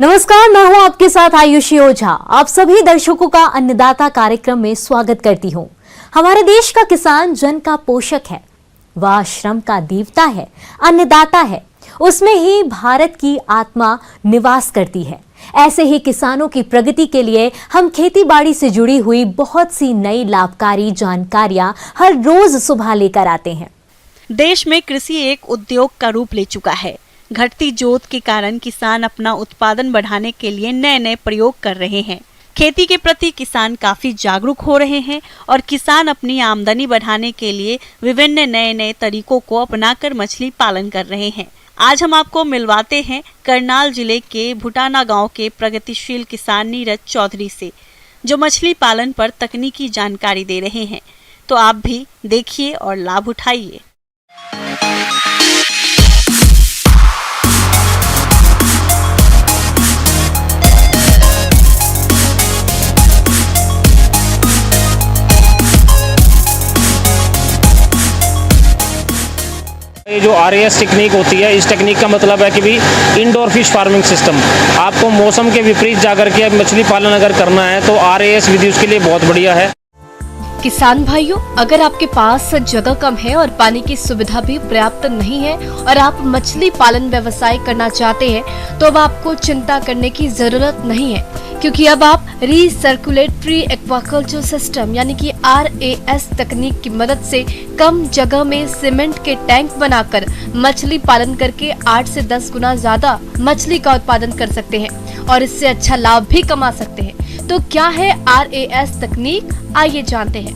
नमस्कार, मैं हूं आपके साथ आयुषी ओझा। आप सभी दर्शकों का अन्नदाता कार्यक्रम में स्वागत करती हूं। हमारे देश का किसान जन का पोषक है, वह श्रम का देवता है, अन्नदाता है। उसमें ही भारत की आत्मा निवास करती है। ऐसे ही किसानों की प्रगति के लिए हम खेती बाड़ी से जुड़ी हुई बहुत सी नई लाभकारी जानकारियां हर रोज सुबह लेकर आते हैं। देश में कृषि एक उद्योग का रूप ले चुका है। घटती जोत के कारण किसान अपना उत्पादन बढ़ाने के लिए नए नए प्रयोग कर रहे हैं। खेती के प्रति किसान काफी जागरूक हो रहे हैं और किसान अपनी आमदनी बढ़ाने के लिए विभिन्न नए नए तरीकों को अपनाकर मछली पालन कर रहे हैं। आज हम आपको मिलवाते हैं करनाल जिले के भुटाना गांव के प्रगतिशील किसान नीरज चौधरी से, जो मछली पालन पर तकनीकी जानकारी दे रहे हैं। तो आप भी देखिए और लाभ उठाइए। ये जो RAS टेक्निक होती है, इस टेक्निक का मतलब है कि भी इंडोर फिश फार्मिंग सिस्टम। आपको मौसम के विपरीत जाकर के मछली पालन अगर करना है तो RAS विधि उसके लिए बहुत बढ़िया है। किसान भाइयों, अगर आपके पास जगह कम है और पानी की सुविधा भी पर्याप्त नहीं है और आप मछली पालन व्यवसाय करना चाहते हैं, तो अब आपको चिंता करने की जरूरत नहीं है, क्योंकि अब आप रीसर्कुलेटरी एक्वाकल्चर सिस्टम यानी कि RAS तकनीक की मदद से कम जगह में सीमेंट के टैंक बनाकर मछली पालन करके 8 से 10 गुना ज्यादा मछली का उत्पादन कर सकते हैं और इससे अच्छा लाभ भी कमा सकते हैं। तो क्या है RAS तकनीक, आइए जानते हैं।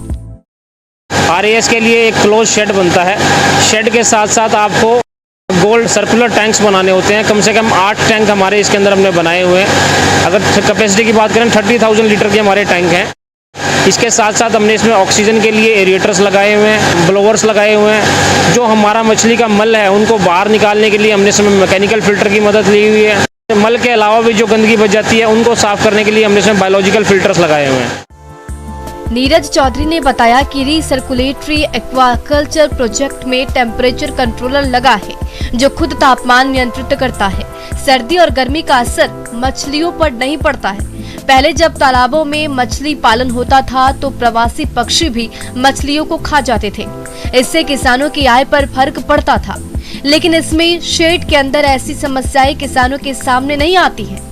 RAS के लिए एक क्लोज शेड बनता है। शेड के साथ साथ आपको गोल्ड सर्कुलर टैंक्स बनाने होते हैं। कम से कम 8 टैंक हमारे इसके अंदर हमने बनाए हुए हैं। अगर कैपेसिटी की बात करें 30,000 लीटर के हमारे टैंक हैं। इसके साथ साथ हमने इसमें ऑक्सीजन के लिए एरिएटर्स लगाए हुए हैं, ब्लोवर्स लगाए हुए हैं। जो हमारा मछली का मल है उनको बाहर निकालने के लिए हमने इसमें मैकेनिकल फिल्टर की मदद ली हुई है। मल के अलावा भी जो गंदगी बच जाती है उनको साफ करने के लिए हमने इसमें बायोलॉजिकल फिल्टर्स लगाए हुए हैं। नीरज चौधरी ने बताया कि रीसर्कुलेटरी एक्वाकल्चर प्रोजेक्ट में टेम्परेचर कंट्रोलर लगा है, जो खुद तापमान नियंत्रित करता है। सर्दी और गर्मी का असर मछलियों पर नहीं पड़ता है। पहले जब तालाबों में मछली पालन होता था तो प्रवासी पक्षी भी मछलियों को खा जाते थे। इससे किसानों की आय पर फर्क पड़ता था, लेकिन इसमें शेड के अंदर ऐसी समस्याएं किसानों के सामने नहीं आती है।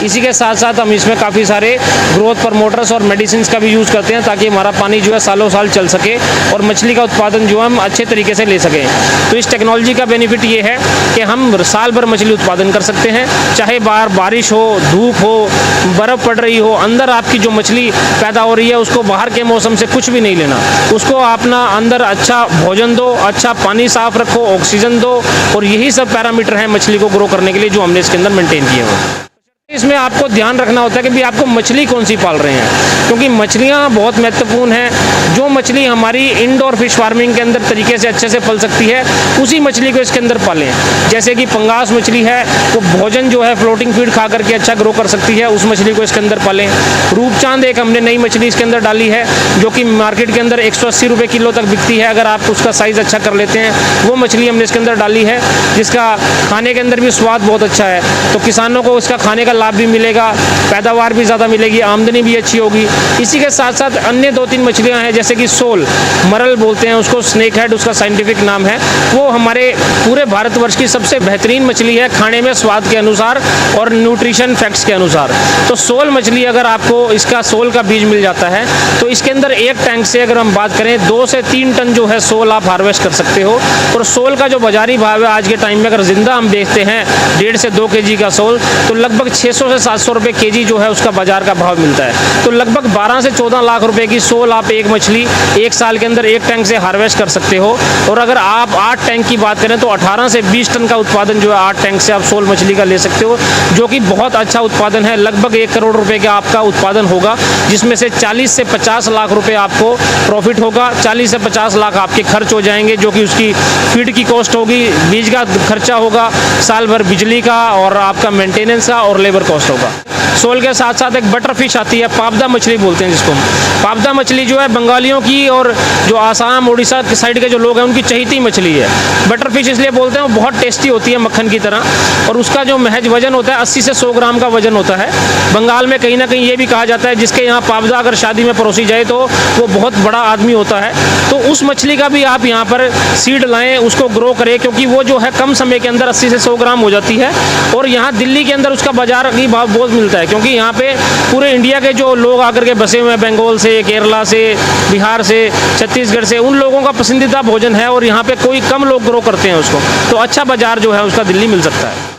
इसी के साथ साथ हम इसमें काफ़ी सारे ग्रोथ प्रमोटर्स और मेडिसिन का भी यूज़ करते हैं, ताकि हमारा पानी जो है सालों साल चल सके और मछली का उत्पादन जो है हम अच्छे तरीके से ले सकें। तो इस टेक्नोलॉजी का बेनिफिट ये है कि हम साल भर मछली उत्पादन कर सकते हैं, चाहे बाहर बारिश हो, धूप हो, बर्फ़ पड़ रही हो। अंदर आपकी जो मछली पैदा हो रही है उसको बाहर के मौसम से कुछ भी नहीं लेना। उसको अपना अंदर अच्छा भोजन दो, अच्छा पानी साफ रखो, ऑक्सीजन दो, और यही सब पैरामीटर हैं मछली को ग्रो करने के लिए जो हमने इसके अंदर मेंटेन किए हुए। इसमें आपको ध्यान रखना होता है कि भी आपको मछली कौन सी पाल रहे हैं, क्योंकि मछलियां बहुत महत्वपूर्ण हैं। जो मछली हमारी इंडोर फिश फार्मिंग के अंदर तरीके से अच्छे से पल सकती है, उसी मछली को इसके अंदर पालें। जैसे कि पंगास मछली है, वो भोजन जो है फ्लोटिंग फीड खा करके अच्छा ग्रो कर सकती है, उस मछली को इसके अंदर पालें। रूपचांद एक हमने नई मछली इसके अंदर डाली है, जो कि मार्केट के अंदर 180 रुपये किलो तक बिकती है, अगर आप उसका साइज़ अच्छा कर लेते हैं। वो मछली हमने इसके अंदर डाली है, जिसका खाने के अंदर भी स्वाद बहुत अच्छा है। तो किसानों को इसका खाने का लाभ भी मिलेगा, पैदावार भी ज़्यादा मिलेगी, आमदनी भी अच्छी होगी। इसी के साथ साथ अन्य 2-3 मछलियां हैं, जैसे कि सोल, मरल बोलते हैं उसको, स्नेक हेड उसका साइंटिफिक नाम है। वो हमारे पूरे भारतवर्ष की सबसे बेहतरीन मछली है, खाने में स्वाद के अनुसार और न्यूट्रिशन फैक्ट्स के अनुसार। तो सोल मछली अगर आपको इसका सोल का बीज मिल जाता है तो इसके अंदर एक टैंक से अगर हम बात करें 2 से 3 टन जो है सोल आप हार्वेस्ट कर सकते हो। और सोल का जो बाजारी भाव है आज के टाइम में, अगर जिंदा हम देखते हैं 1.5 से 2 kg का सोल, तो लगभग 600 से 700 रुपये केजी जो है उसका बाजार का भाव मिलता है। तो लगभग 12 से 14 लाख रुपए की सोल आप एक मछली एक साल के अंदर एक टैंक से हार्वेस्ट कर सकते हो। और अगर आप 8 टैंक की बात करें तो 18 से 20 टन का उत्पादन जो है 8 टैंक से आप सोल मछली का ले सकते हो, जो कि बहुत अच्छा उत्पादन है। लगभग 1 करोड़ रुपए का आपका उत्पादन होगा, जिसमें से 40 से 50 लाख रुपए आपको प्रॉफिट होगा। 40 से 50 लाख आपके खर्च हो जाएंगे, जो कि उसकी फीड की कॉस्ट होगी, बीज का खर्चा होगा, साल भर बिजली का और आपका मेंटेनेंस का और लेबर लेबर कॉस्ट होगा। सोल के साथ साथ एक बटर फिश आती है, पाबदा मछली बोलते हैं जिसको हम। पाबदा मछली जो है बंगालियों की और जो आसाम उड़ीसा के साइड के जो लोग हैं उनकी चहीती मछली है। बटर फिश इसलिए बोलते हैं, वो बहुत टेस्टी होती है मक्खन की तरह, और उसका जो महज वजन होता है 80 से 100 ग्राम का वजन होता है। बंगाल में कहीं ना कहीं ये भी कहा जाता है जिसके यहाँ पाबदा अगर शादी में परोसी जाए तो वो बहुत बड़ा आदमी होता है। तो उस मछली का भी आप यहाँ पर सीड लाएँ, उसको ग्रो करें, क्योंकि वो जो है कम समय के अंदर 80 से 100 ग्राम हो जाती है। और यहाँ दिल्ली के अंदर उसका बाजार की भाव बहुत मिलता है, क्योंकि यहाँ पे पूरे इंडिया के जो लोग आकर के बसे हुए हैं, बंगाल से, केरला से, बिहार से, छत्तीसगढ़ से, उन लोगों का पसंदीदा भोजन है, और यहाँ पे कोई कम लोग ग्रो करते हैं उसको, तो अच्छा बाजार जो है उसका दिल्ली मिल सकता है।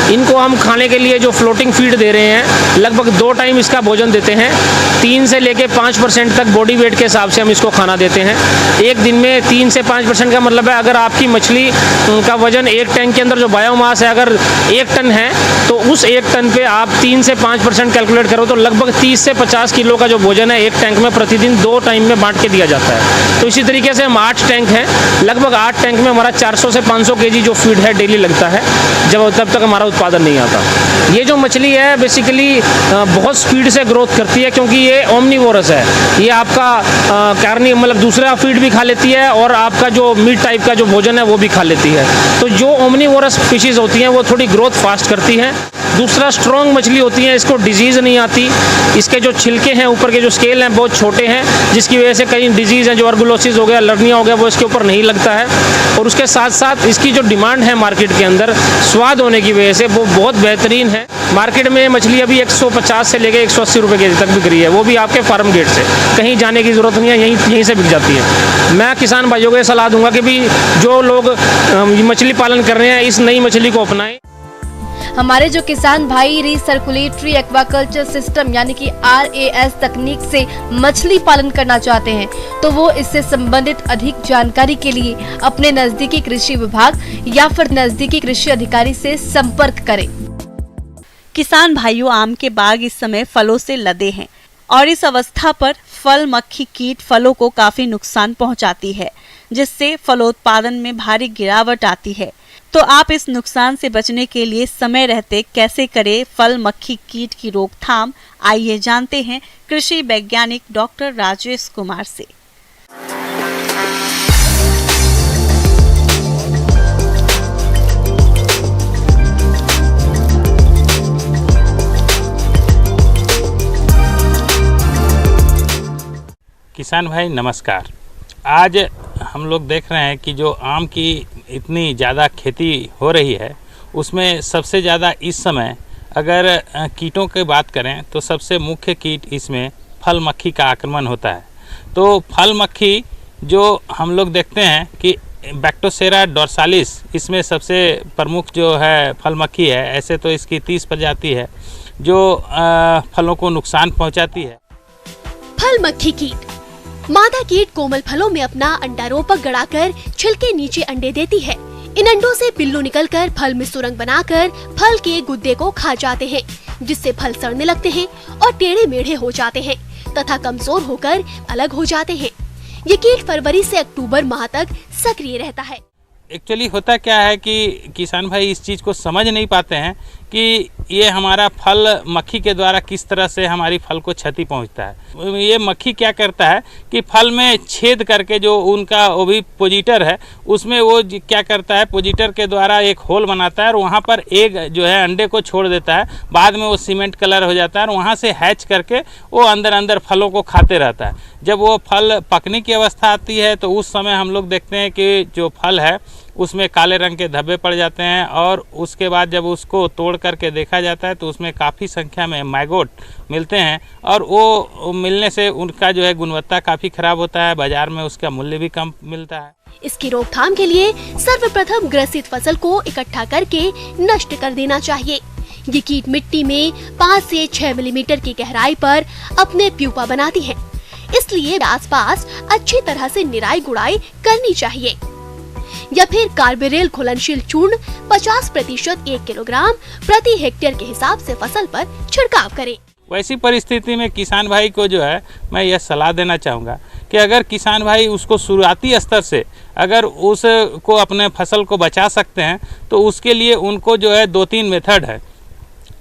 इनको हम खाने के लिए जो फ्लोटिंग फीड दे रहे हैं, लगभग 2 टाइम इसका भोजन देते हैं। 3 से लेके 5% तक बॉडी वेट के हिसाब से हम इसको खाना देते हैं। एक दिन में 3 से 5% का मतलब है, अगर आपकी मछली का वजन एक टैंक के अंदर जो बायोमास है अगर 1 टन है, तो उस 1 टन पे आप 3 से 5% कैलकुलेट करो तो लगभग 30 से 50 किलो का जो भोजन है एक टैंक में प्रतिदिन 2 टाइम में बांट के दिया जाता है। तो इसी तरीके से हम 8 टैंक हैं, लगभग 8 टैंक में हमारा 400 से 500 kg जो फीड है डेली लगता है, जब तब तक हमारा उत्पादन नहीं आता। ये जो मछली है बेसिकली बहुत स्पीड से ग्रोथ करती है, क्योंकि ये ओमनीवोरस है। ये आपका कार्नी मतलब दूसरा फीड भी खा लेती है, और आपका जो मीट टाइप का जो भोजन है वो भी खा लेती है। तो जो ओमनीवोरस फिशेज होती हैं वो थोड़ी ग्रोथ फास्ट करती हैं। दूसरा स्ट्रॉन्ग मछली होती है, इसको डिजीज़ नहीं आती। इसके जो छिलके हैं, ऊपर के जो स्केल हैं बहुत छोटे हैं, जिसकी वजह से कई डिजीज़ हैं, जो अर्गुलोसिस हो गया, लर्निया हो गया, वो इसके ऊपर नहीं लगता है। और उसके साथ साथ इसकी जो डिमांड है मार्केट के अंदर, स्वाद होने की वजह से वो बहुत बेहतरीन है। मार्केट में मछली अभी 150 से लेकर 180 रुपये केजी तक बिक रही है, वो भी आपके फार्म गेट से, कहीं जाने की ज़रूरत नहीं है, यहीं से बिक जाती है। मैं किसान भाइयों को सलाह दूंगा कि भी जो लोग मछली पालन कर रहे हैं इस नई मछली को अपनाएं। हमारे जो किसान भाई रिसर्कुलेटरी एक्वाकल्चर सिस्टम यानी कि RAS तकनीक से मछली पालन करना चाहते हैं, तो वो इससे संबंधित अधिक जानकारी के लिए अपने नजदीकी कृषि विभाग या फिर नजदीकी कृषि अधिकारी से संपर्क करें। किसान भाइयों, आम के बाग इस समय फलों से लदे हैं, और इस अवस्था पर फल मक्खी कीट फलों को काफी नुकसान पहुंचाती है, जिससे फलोत्पादन में भारी गिरावट आती है। तो आप इस नुकसान से बचने के लिए समय रहते कैसे करें फल मक्खी कीट की रोकथाम, आइए जानते हैं कृषि वैज्ञानिक डॉक्टर राजेश कुमार से। किसान भाई नमस्कार। आज हम लोग देख रहे हैं कि जो आम की इतनी ज़्यादा खेती हो रही है, उसमें सबसे ज़्यादा इस समय अगर कीटों की बात करें तो सबसे मुख्य कीट इसमें फल मक्खी का आक्रमण होता है। तो फल मक्खी जो हम लोग देखते हैं कि बैक्टोसेरा डोर्सालिस इसमें सबसे प्रमुख जो है फल मक्खी है। ऐसे तो इसकी 30 प्रजाति है जो फलों को नुकसान पहुंचाती है। फल मक्खी कीट मादा कीट कोमल फलों में अपना अंडारोपक गड़ाकर छिलके नीचे अंडे देती है। इन अंडों से पिल्लू निकलकर फल में सुरंग बनाकर फल के गुद्दे को खा जाते हैं, जिससे फल सड़ने लगते हैं और टेढ़े मेढ़े हो जाते हैं तथा कमजोर होकर अलग हो जाते हैं। ये कीट फरवरी से अक्टूबर माह तक सक्रिय रहता है। एक्चुअली होता क्या है कि किसान भाई इस चीज़ को समझ नहीं पाते हैं कि ये हमारा फल मक्खी के द्वारा किस तरह से हमारी फल को क्षति पहुंचता है। ये मक्खी क्या करता है कि फल में छेद करके जो उनका ओविपोजिटर है उसमें वो क्या करता है, पोजिटर के द्वारा एक होल बनाता है और वहाँ पर एक जो है अंडे को छोड़ देता है। बाद में वो सीमेंट कलर हो जाता है और वहाँ से हैच करके वो अंदर अंदर फलों को खाते रहता है। जब वो फल पकने की अवस्था आती है तो उस समय हम लोग देखते हैं कि जो फल है उसमें काले रंग के धब्बे पड़ जाते हैं, और उसके बाद जब उसको तोड़ करके देखा जाता है तो उसमें काफ़ी संख्या में मैगोट मिलते हैं, और वो मिलने से उनका जो है गुणवत्ता काफ़ी खराब होता है, बाजार में उसका मूल्य भी कम मिलता है। इसकी रोकथाम के लिए सर्वप्रथम ग्रसित फसल को इकट्ठा करके नष्ट कर देना चाहिए। ये कीट मिट्टी में 5 से 6 मिलीमीटर की गहराई पर अपने प्यूपा बनाती है, इसलिए आसपास अच्छी तरह से निराई गुड़ाई करनी चाहिए, या फिर कार्बेरेल घुलनशील चूर्ण 50% 1 किलोग्राम प्रति हेक्टेयर के हिसाब से फसल पर छिड़काव करें। वैसी परिस्थिति में किसान भाई को जो है मैं यह सलाह देना चाहूँगा कि अगर किसान भाई उसको शुरुआती स्तर से अगर उसको अपने फसल को बचा सकते हैं तो उसके लिए उनको जो है 2-3 मेथड है।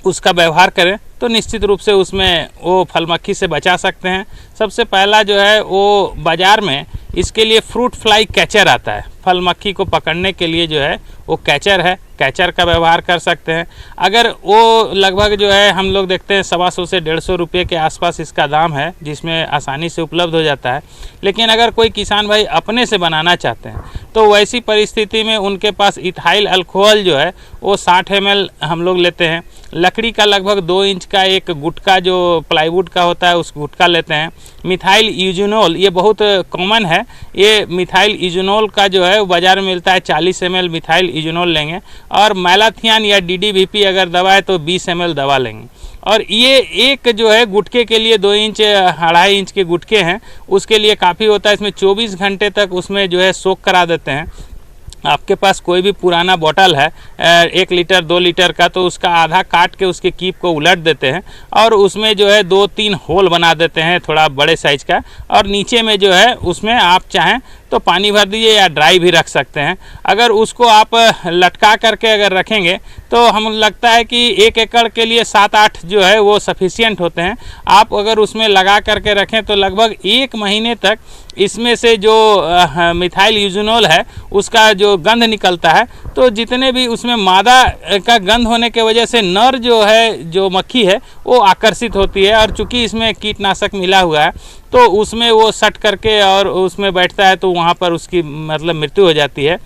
उसका व्यवहार करें तो निश्चित रूप से उसमें वो फल मक्खी से बचा सकते हैं। सबसे पहला जो है वो बाज़ार में इसके लिए फ्रूट फ्लाई कैचर आता है। फल मक्खी को पकड़ने के लिए जो है वो कैचर है, कैचर का व्यवहार कर सकते हैं। अगर वो लगभग जो है हम लोग देखते हैं 125 से 150 रुपये के आसपास इसका दाम है, जिसमें आसानी से उपलब्ध हो जाता है। लेकिन अगर कोई किसान भाई अपने से बनाना चाहते हैं तो वैसी परिस्थिति में उनके पास इथाइल अल्कोहल जो है वो 60 ml हम लोग लेते हैं। लकड़ी का लगभग 2 इंच का एक गुटका जो प्लाईवुड का होता है उस गुटका लेते हैं। मिथाइल यूजिनोल ये बहुत कॉमन है, ये मिथाइल यूजिनोल का जो है वो बाज़ार में मिलता है। 40 ml मिथाइल यूजिनोल लेंगे और मैलाथियन या DDBP अगर दवा है तो 20 ml दवा लेंगे। और ये एक जो है गुटके के लिए 2 इंच 2.5 इंच के गुटके हैं, उसके लिए काफ़ी होता है। इसमें 24 घंटे तक उसमें जो है सोख करा देते हैं। आपके पास कोई भी पुराना बोतल है 1 लीटर 2 लीटर का, तो उसका आधा काट के उसके कीप को उलट देते हैं और उसमें जो है 2-3 होल बना देते हैं थोड़ा बड़े साइज का, और नीचे में जो है उसमें आप चाहें तो पानी भर दीजिए या ड्राई भी रख सकते हैं। अगर उसको आप लटका करके अगर रखेंगे तो हम लगता है कि 1 एकड़ के लिए 7-8 जो है वो सफिशिएंट होते हैं। आप अगर उसमें लगा करके रखें तो लगभग 1 महीने तक इसमें से जो मिथाइल यूजिनोल है उसका जो गंध निकलता है, तो जितने भी उसमें मादा का गंध होने के वजह से नर जो है जो मक्खी है वो आकर्षित होती है, और चूंकि इसमें कीटनाशक मिला हुआ है तो उसमें वो सट करके और उसमें बैठता है, तो वहाँ पर उसकी मतलब मृत्यु हो जाती है।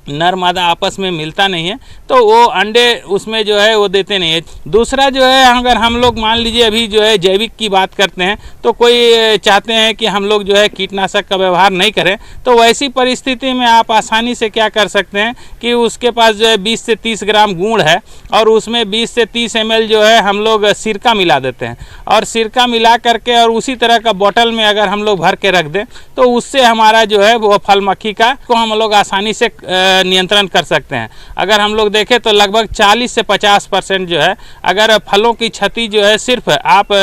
नर मादा आपस में मिलता नहीं है तो वो अंडे उसमें जो है वो देते नहीं है। दूसरा जो है अगर हम लोग मान लीजिए अभी जो है जैविक की बात करते हैं तो कोई चाहते हैं कि हम लोग जो है कीटनाशक का व्यवहार नहीं करें, तो वैसी परिस्थिति में आप आसानी से क्या कर सकते हैं कि उसके पास जो है 20 से 30 ग्राम गुड़ है और उसमें 20 से 30 ml जो है हम लोग सिरका मिला देते हैं, और सिरका मिला करके और उसी तरह का बोतल में अगर हम लोग भर के रख दें तो उससे हमारा जो है वो फल मक्खी का को हम लोग आसानी से नियंत्रण कर सकते हैं। अगर हम लोग देखें तो लगभग 40 से 50% जो है अगर फलों की क्षति जो है सिर्फ आप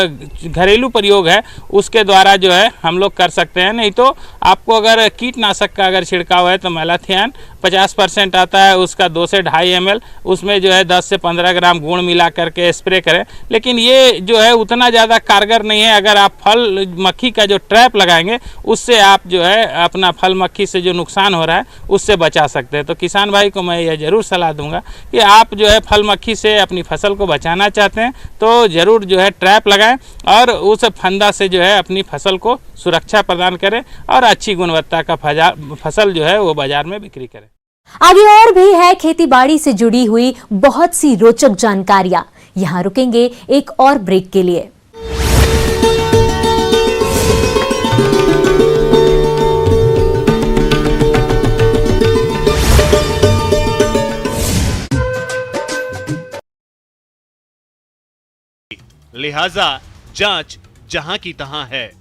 घरेलू प्रयोग है उसके द्वारा जो है हम लोग कर सकते हैं। नहीं तो आपको अगर कीटनाशक का अगर छिड़काव है तो मैलाथियन 50% आता है, उसका 2 से 2.5 ml उसमें जो है 10 से 15 ग्राम गुड़ मिला करके स्प्रे करें। लेकिन ये जो है उतना ज़्यादा कारगर नहीं है। अगर आप फल मक्खी का जो ट्रैप लगाएंगे उससे आप जो है अपना फल मक्खी से जो नुकसान हो रहा है उससे बचा सकते हैं। तो किसान भाई को मैं यह ज़रूर सलाह दूंगा कि आप जो है फल मक्खी से अपनी फसल को बचाना चाहते हैं तो ज़रूर जो है ट्रैप लगाएं और उस फंदा से जो है अपनी फसल को सुरक्षा प्रदान करें और अच्छी गुणवत्ता का फसल जो है वो बाजार में बिक्री करें। आगे और भी है खेती बाड़ी से जुड़ी हुई बहुत सी रोचक जानकारियां। यहां रुकेंगे एक और ब्रेक के लिए। लिहाजा जांच जहां की तहां है।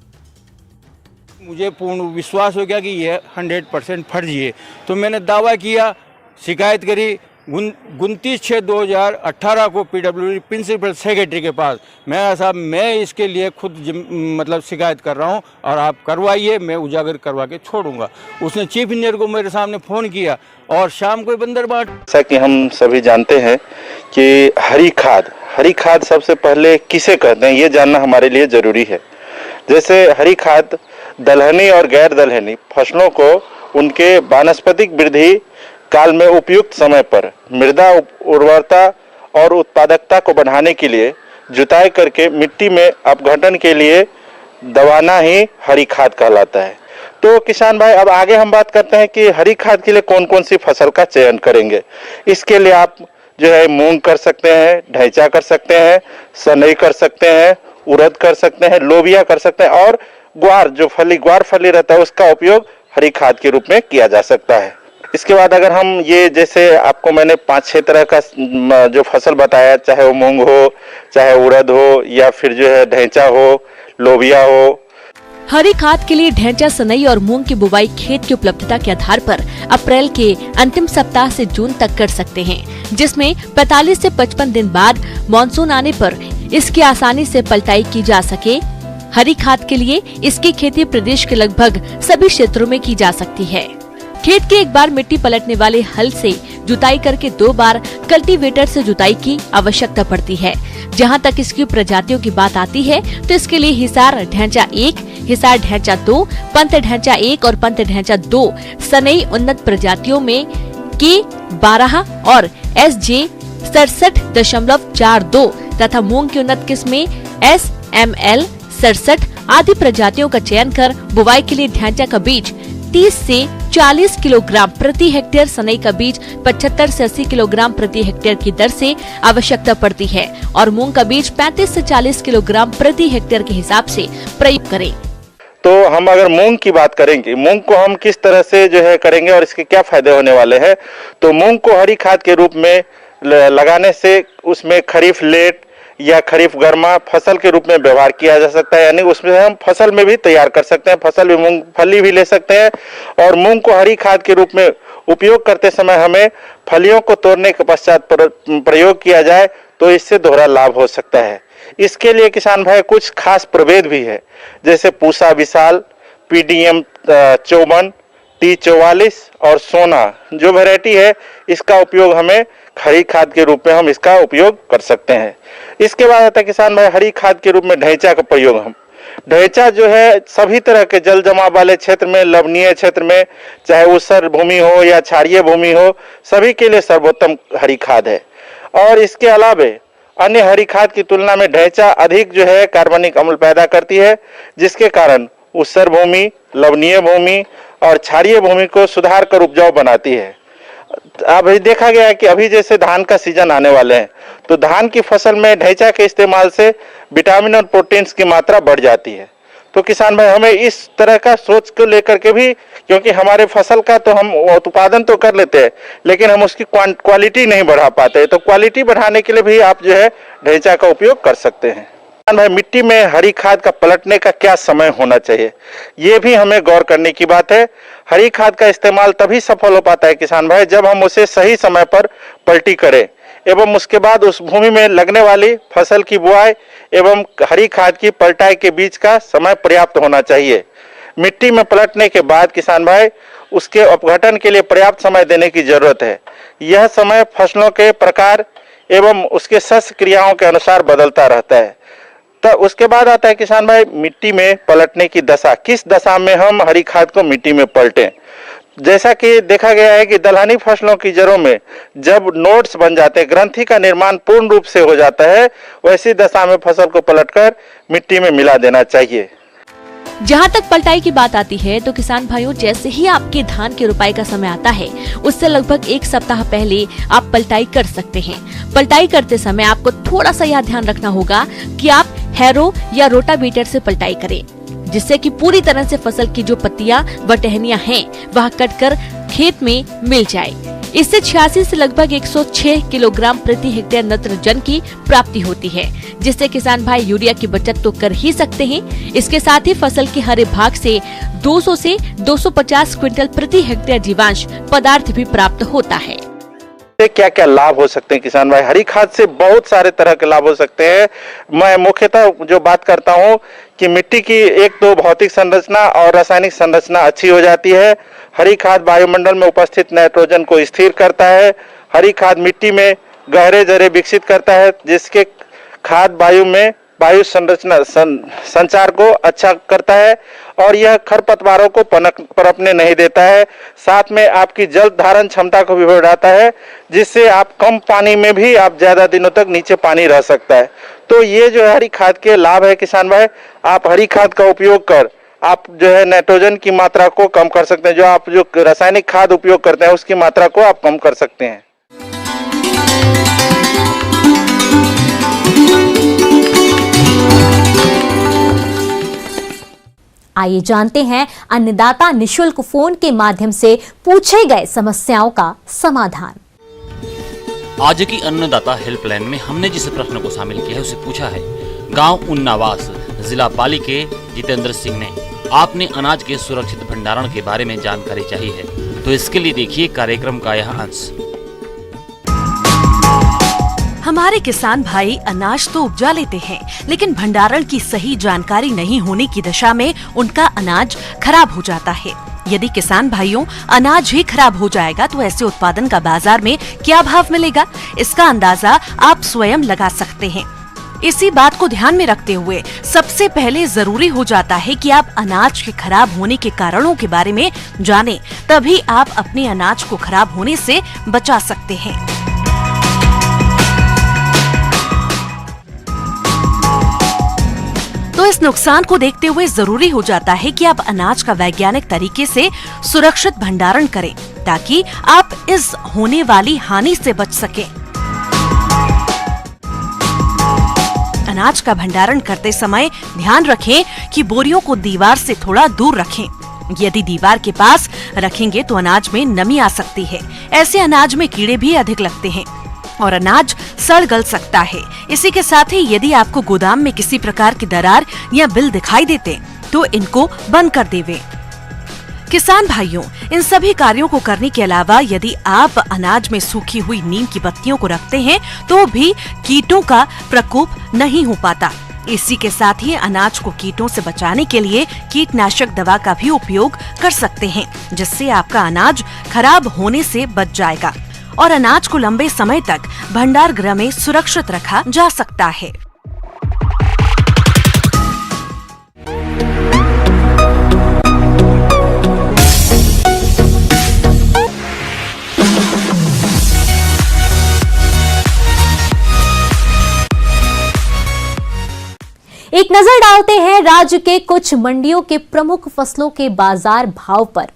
मुझे पूर्ण विश्वास हो गया कि यह 100% फर्जी है, तो मैंने दावा किया, शिकायत करी 29/6/2018 को PWD प्रिंसिपल सेक्रेटरी के पास। मैं साहब मैं इसके लिए खुद मतलब शिकायत कर रहा हूं और आप करवाइए, मैं उजागर करवा के छोड़ूंगा। उसने चीफ इंजीनियर को मेरे सामने फ़ोन किया और शाम को बंदर बाट। जैसा कि हम सभी जानते हैं कि हरी खाद सबसे पहले किसे कहते हैं ये जानना हमारे लिए ज़रूरी है। जैसे हरी खाद दलहनी और गैर दलहनी फसलों को उनके वानस्पतिक वृद्धि काल में उपयुक्त समय पर मृदा उर्वरता और उत्पादकता को बढ़ाने के लिए जुताई करके मिट्टी में अपघटन के लिए दबाना ही हरी खाद कहलाता है। तो किसान भाई अब आगे हम बात करते हैं कि हरी खाद के लिए कौन कौन सी फसल का चयन करेंगे। इसके लिए आप जो है मूंग कर सकते हैं, ढैंचा कर सकते हैं, सनई कर सकते हैं, उड़द कर सकते हैं, लोबिया कर सकते हैं और ग्वार जो ग्वार फली रहता है उसका उपयोग हरी खाद के रूप में किया जा सकता है। इसके बाद अगर हम ये जैसे आपको मैंने 5-6 तरह का जो फसल बताया, चाहे वो मूंग हो, चाहे उड़द हो या फिर जो है ढैंचा हो, लोबिया हो। हरी खाद के लिए ढैंचा, सनई और मूंग की बुवाई खेत की उपलब्धता के आधार पर अप्रैल के अंतिम सप्ताह से जून तक कर सकते हैं, जिसमें 45 से 55 दिन बाद मानसून आने पर इसकी आसानी से पलटाई की जा सके। हरी खाद के लिए इसकी खेती प्रदेश के लगभग सभी क्षेत्रों में की जा सकती है। खेत के एक बार मिट्टी पलटने वाले हल से जुताई करके 2 बार कल्टीवेटर से जुताई की आवश्यकता पड़ती है। जहां तक इसकी प्रजातियों की बात आती है तो इसके लिए हिसार ढांचा 1, हिसार ढांचा 2, पंत ढांचा 1 और पंत ढांचा 2 सनई उन्नत प्रजातियों में K12 और SJ 67.42 तथा मूंग की उन्नत किस्में SML 67 आदि प्रजातियों का चयन कर बुवाई के लिए ढांचा का बीज 30 से 40 किलोग्राम प्रति हेक्टेयर, सनई का बीज 75 से 80 किलोग्राम प्रति हेक्टेयर की दर से आवश्यकता पड़ती है और मूंग का बीज 35 से 40 किलोग्राम प्रति हेक्टेयर के हिसाब से प्रयोग करें। तो हम अगर मूंग की बात करेंगे, मूंग को हम किस तरह से जो है करेंगे और इसके क्या फायदे होने वाले हैं, तो मूंग को हरी खाद के रूप में लगाने से उसमें खरीफ लेट या खरीफ गर्मा फसल के रूप में व्यवहार किया जा सकता है। यानी उसमें हम फसल में भी तैयार कर सकते हैं, फसल भी मूंगफली भी ले सकते हैं। और मूंग को हरी खाद के रूप में उपयोग करते समय हमें फलियों को तोड़ने के पश्चात प्रयोग किया जाए तो इससे दोहरा लाभ हो सकता है। इसके लिए किसान भाई कुछ खास प्रभेद भी है, जैसे पूसा विशाल, PDM 54, T44 और सोना जो वैरायटी है, इसका उपयोग हमें हरी खाद के रूप में हम इसका उपयोग कर सकते हैं। इसके बाद आता है किसान भाई हरी खाद के रूप में ढैंचा का प्रयोग। हम ढैंचा जो है सभी तरह के जल जमाव वाले क्षेत्र में, लवणीय क्षेत्र में, चाहे ऊसर भूमि हो या क्षारीय भूमि हो, सभी के लिए सर्वोत्तम हरी खाद है। और इसके अलावे अन्य हरी खाद की तुलना में ढैंचा अधिक जो है कार्बनिक अम्ल पैदा करती है, जिसके कारण ऊसर भूमि, लवणीय भूमि और क्षारीय भूमि को सुधार कर उपजाऊ बनाती है। अभी देखा गया है कि अभी जैसे धान का सीजन आने वाले हैं, तो धान की फसल में ढैंचा के इस्तेमाल से विटामिन और प्रोटीन्स की मात्रा बढ़ जाती है। तो किसान भाई हमें इस तरह का सोच को लेकर के भी, क्योंकि हमारे फसल का तो हम उत्पादन तो कर लेते हैं लेकिन हम उसकी क्वालिटी नहीं बढ़ा पाते, तो क्वालिटी बढ़ाने के लिए भी आप जो है ढैंचा का उपयोग कर सकते हैं। भाई मिट्टी में हरी खाद का पलटने का क्या समय होना चाहिए, ये भी हमें गौर करने की बात है। हरी खाद का इस्तेमाल तभी सफल हो पाता है किसान भाई जब हम उसे सही समय पर पलटी करें एवं उसके बाद उस भूमि में लगने वाली फसल की बुआई एवं हरी खाद की पलटाई के बीच का समय पर्याप्त होना चाहिए। मिट्टी में पलटने के बाद किसान भाई उसके अपघटन के लिए पर्याप्त समय देने की जरूरत है। यह समय फसलों के प्रकार एवं उसके सस्य क्रियाओं के अनुसार बदलता रहता है। तो उसके बाद आता है किसान भाई मिट्टी में पलटने की दशा, किस दशा में हम हरी खाद को मिट्टी में पलटें। जैसा कि देखा गया है कि दलहनी फसलों की जड़ों में जब नोड्स बन जाते हैं, ग्रंथि का निर्माण पूर्ण रूप से हो जाता है, वैसी दशा में फसल को पलटकर मिट्टी में मिला देना चाहिए। जहाँ तक पलटाई की बात आती है तो किसान भाइयों, जैसे ही आपके धान की रुपाई का समय आता है उससे लगभग 1 सप्ताह पहले आप पलटाई कर सकते हैं। पलटाई करते समय आपको थोड़ा सा यह ध्यान रखना होगा कि आप हैरो या रोटावेटर से पलटाई करें, जिससे कि पूरी तरह से फसल की जो पत्तियां व टहनियां हैं वह कटकर खेत में मिल जाए। इससे 86 से लगभग 106 किलोग्राम प्रति हेक्टेयर नत्रजन की प्राप्ति होती है, जिससे किसान भाई यूरिया की बचत तो कर ही सकते हैं। इसके साथ ही फसल के हरे भाग से 200 से 250 क्विंटल प्रति हेक्टेयर जीवांश पदार्थ भी प्राप्त होता है। क्या क्या लाभ हो सकते हैं किसान भाई? हरी खाद से बहुत सारे तरह के लाभ हो सकते हैं। मैं मुख्यतः जो बात करता हूं कि मिट्टी की एक तो भौतिक संरचना और रासायनिक संरचना अच्छी हो जाती है। हरी खाद वायुमंडल में उपस्थित नाइट्रोजन को स्थिर करता है। हरी खाद मिट्टी में गहरे जरे विकसित करता है, जिसके खाद वायु में वायु संरचना संचार को अच्छा करता है और यह खरपतवारों को पनपने नहीं देता है। साथ में आपकी जल धारण क्षमता को भी बढ़ाता है, जिससे आप कम पानी में भी आप ज्यादा दिनों तक नीचे पानी रह सकता है। तो ये जो हरी खाद के लाभ है किसान भाई, आप हरी खाद का उपयोग कर आप जो है नाइट्रोजन की मात्रा को कम कर सकते हैं। जो आप जो रासायनिक खाद उपयोग करते हैं उसकी मात्रा को आप कम कर सकते हैं। आइए जानते हैं अन्नदाता निशुल्क फोन के माध्यम से पूछे गए समस्याओं का समाधान। आज की अन्नदाता हेल्पलाइन में हमने जिस प्रश्न को शामिल किया है उसे पूछा है गांव उन्नावास जिला पाली के जितेंद्र सिंह ने। आपने अनाज के सुरक्षित भंडारण के बारे में जानकारी चाहिए है, तो इसके लिए देखिए कार्यक्रम का यह अंश। हमारे किसान भाई अनाज तो उपजा लेते हैं, लेकिन भंडारण की सही जानकारी नहीं होने की दशा में उनका अनाज खराब हो जाता है। यदि किसान भाइयों अनाज ही खराब हो जाएगा तो ऐसे उत्पादन का बाजार में क्या भाव मिलेगा, इसका अंदाजा आप स्वयं लगा सकते हैं। इसी बात को ध्यान में रखते हुए सबसे पहले जरूरी हो जाता है कि आप अनाज के खराब होने के कारणों के बारे में जानें, तभी आप अपने अनाज को खराब होने से बचा सकते हैं। तो इस नुकसान को देखते हुए जरूरी हो जाता है कि आप अनाज का वैज्ञानिक तरीके से सुरक्षित भंडारण करें, ताकि आप इस होने वाली हानि से बच सकें। अनाज का भंडारण करते समय ध्यान रखें कि बोरियों को दीवार से थोड़ा दूर रखें। यदि दीवार के पास रखेंगे तो अनाज में नमी आ सकती है। ऐसे अनाज में कीड़े भी अधिक लगते हैं और अनाज सड़ गल सकता है। इसी के साथ ही यदि आपको गोदाम में किसी प्रकार की दरार या बिल दिखाई देते तो इनको बंद कर देवें। किसान भाइयों, इन सभी कार्यों को करने के अलावा यदि आप अनाज में सूखी हुई नीम की पत्तियों को रखते हैं तो भी कीटों का प्रकोप नहीं हो पाता। इसी के साथ ही अनाज को कीटों से बचाने के लिए कीटनाशक दवा का भी उपयोग कर सकते हैं, जिससे आपका अनाज खराब होने से बच जाएगा और अनाज को लंबे समय तक भंडार गृह में सुरक्षित रखा जा सकता है। एक नजर डालते हैं राज्य के कुछ मंडियों के प्रमुख फसलों के बाजार भाव पर।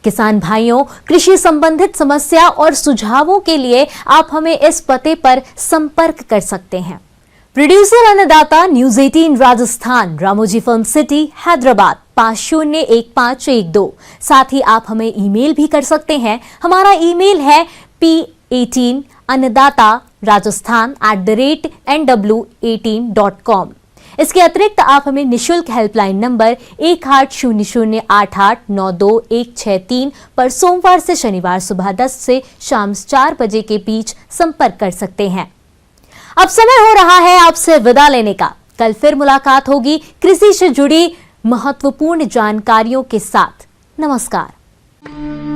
किसान भाइयों, कृषि संबंधित समस्या और सुझावों के लिए आप हमें इस पते पर संपर्क कर सकते हैं। प्रोड्यूसर अन्नदाता news 18 Rajasthan, Ramoji film city, Hyderabad 501512। साथ ही आप हमें ईमेल भी कर सकते हैं। हमारा ईमेल है p18annadatarajasthan@nw18.com। इसके अतिरिक्त आप हमें निशुल्क हेल्पलाइन नंबर 180088926163 पर सोमवार से शनिवार सुबह 10 से शाम 4 बजे के बीच संपर्क कर सकते हैं। अब समय हो रहा है आपसे विदा लेने का। कल फिर मुलाकात होगी कृषि से जुड़ी महत्वपूर्ण जानकारियों के साथ। नमस्कार।